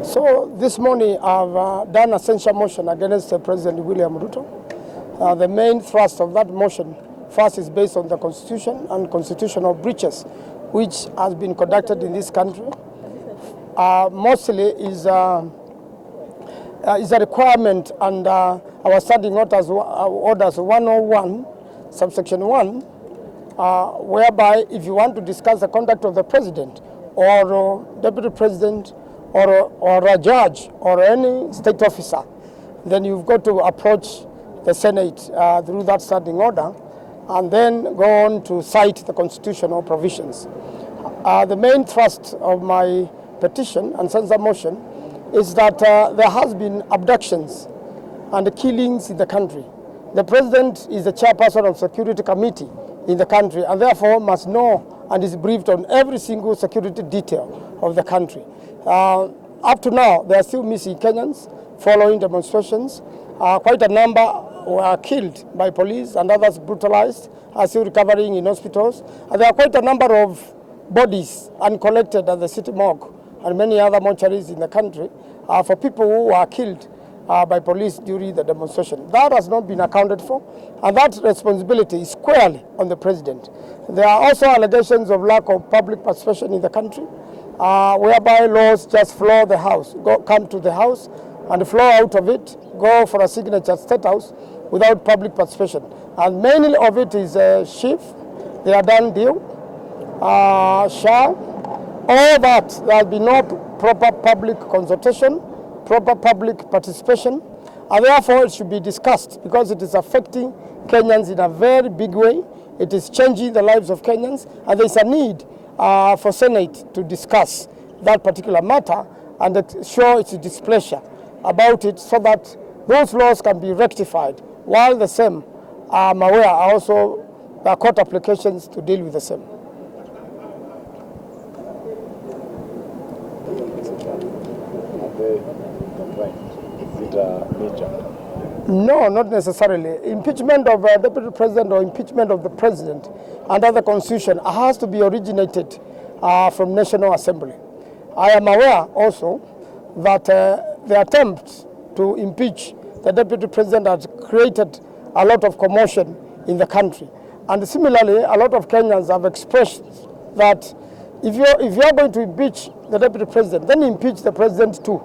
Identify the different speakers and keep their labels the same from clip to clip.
Speaker 1: So this morning I've done a censure motion against President William Ruto. The main thrust of that motion first is based on the Constitution and constitutional breaches which has been conducted in this country. Mostly is a requirement under our standing orders 101, subsection 1, whereby if you want to discuss the conduct of the president or deputy president or a judge or any state officer, then you've got to approach the Senate through that standing order and then go on to cite the constitutional provisions. The main thrust of my petition and censure motion is that there has been abductions and killings in the country. The president is the chairperson of security committee in the country and therefore must know and is briefed on every single security detail of the country. Up to now, there are still missing Kenyans following demonstrations. Quite a number were killed by police and others brutalized, are still recovering in hospitals. And there are quite a number of bodies uncollected at the city morgue and many other mortuaries in the country for people who were killed by police during the demonstration. That has not been accounted for, and that responsibility is squarely on the president. There are also allegations of lack of public participation in the country, whereby laws just floor the house, come to the house and flow out of it, go for a signature at State House without public participation. And mainly of it is SHIF, they are done deal, SHA, all that. There has been no proper public consultation, proper public participation, and therefore it should be discussed because it is affecting Kenyans in a very big way. It is changing the lives of Kenyans, and there is a need for Senate to discuss that particular matter and show its displeasure about it so that those laws can be rectified, while the same, I'm aware, are also there are court applications to deal with the same. No, not necessarily. Impeachment of a deputy president or impeachment of the president under the Constitution has to be originated from National Assembly. I am aware also that the attempt to impeach the deputy president has created a lot of commotion in the country. And similarly, a lot of Kenyans have expressed that if you're going to impeach the deputy president, then impeach the president too,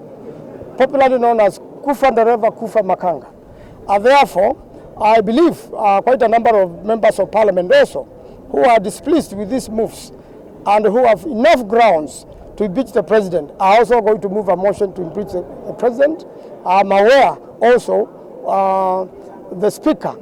Speaker 1: popularly known as Kufa Ndereva Kufa Makanga. And therefore, I believe quite a number of members of parliament also who are displeased with these moves and who have enough grounds to impeach the president are also going to move a motion to impeach the president. I'm aware also the speaker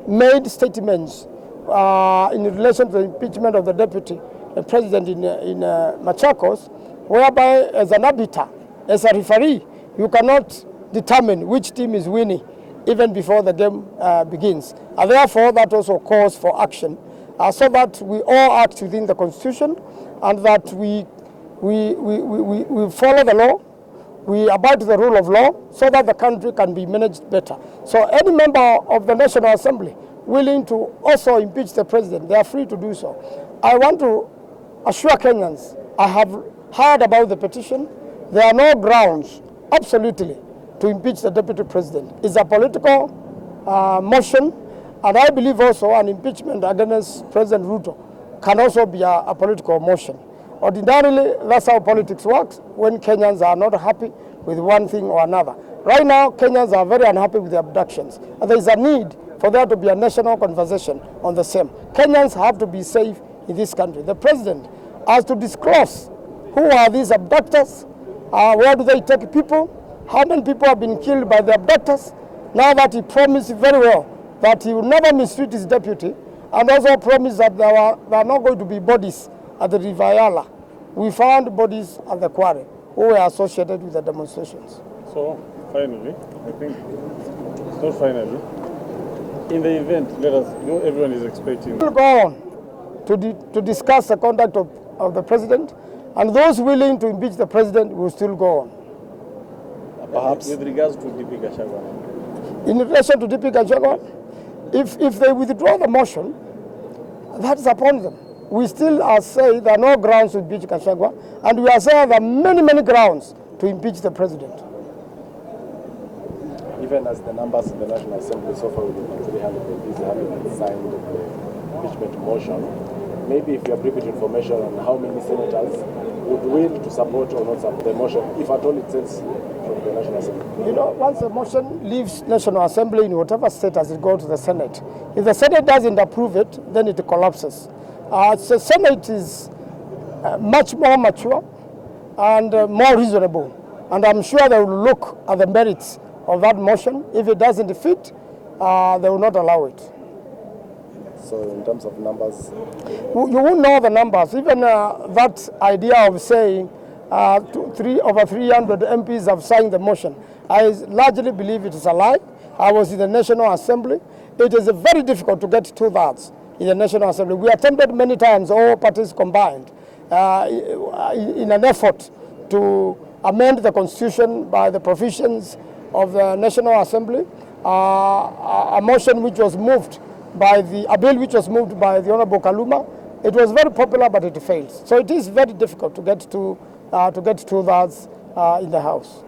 Speaker 1: made statements in relation to the impeachment of the deputy president in Machakos, whereby as an arbiter, as a referee, you cannot determine which team is winning even before the game begins. And therefore, that also calls for action so that we all act within the Constitution and that we follow the law, we abide to the rule of law so that the country can be managed better. So any member of the National Assembly willing to also impeach the president, they are free to do so. I want to assure Kenyans, I have heard about the petition. There are no grounds, absolutely, to impeach the deputy president. It's a political motion, and I believe also an impeachment against President Ruto can also be a political motion. Ordinarily, that's how politics works when Kenyans are not happy with one thing or another. Right now, Kenyans are very unhappy with the abductions, and there is a need for there to be a national conversation on the same. Kenyans have to be safe in this country. The president has to disclose who are these abductors, where do they take people, how many people have been killed by the abductors, now that he promised very well that he will never mistreat his deputy, and also promised that there are not going to be bodies at the River Yala. We found bodies at the quarry who were associated with the demonstrations.
Speaker 2: So, finally, I think, it's not finally, in the event, everyone is expecting.
Speaker 1: We'll go on to discuss the conduct of the president, and those willing to impeach the president will still go on.
Speaker 2: Perhaps with regards to DP Gachagua.
Speaker 1: In relation to DP Gachagua, if they withdraw the motion, that's upon them. We still are saying there are no grounds to impeach Gachagua, and we are saying there are many, many grounds to impeach the president.
Speaker 3: Even as the numbers in the National Assembly so far with the 300 MPs having signed the impeachment motion, maybe if you have brief information on how many senators would will to support or not support the motion, if at all it says from the National Assembly.
Speaker 1: You know, once the motion leaves National Assembly in whatever status it goes to the Senate, if the Senate doesn't approve it, then it collapses. So Senate is much more mature and more reasonable, and I'm sure they will look at the merits of that motion. If it doesn't fit, they will not allow it.
Speaker 3: So in terms of numbers?
Speaker 1: You won't know the numbers. Even that idea of saying over 300 MPs have signed the motion, I largely believe it is a lie. I was in the National Assembly. It is very difficult to get 2/3 in the National Assembly. We attempted many times, all parties combined, in an effort to amend the Constitution by the provisions of the National Assembly, a motion which was moved by a bill which was moved by the Honorable Kaluma. It was very popular, but it failed. So it is very difficult to get 2/3 in the House.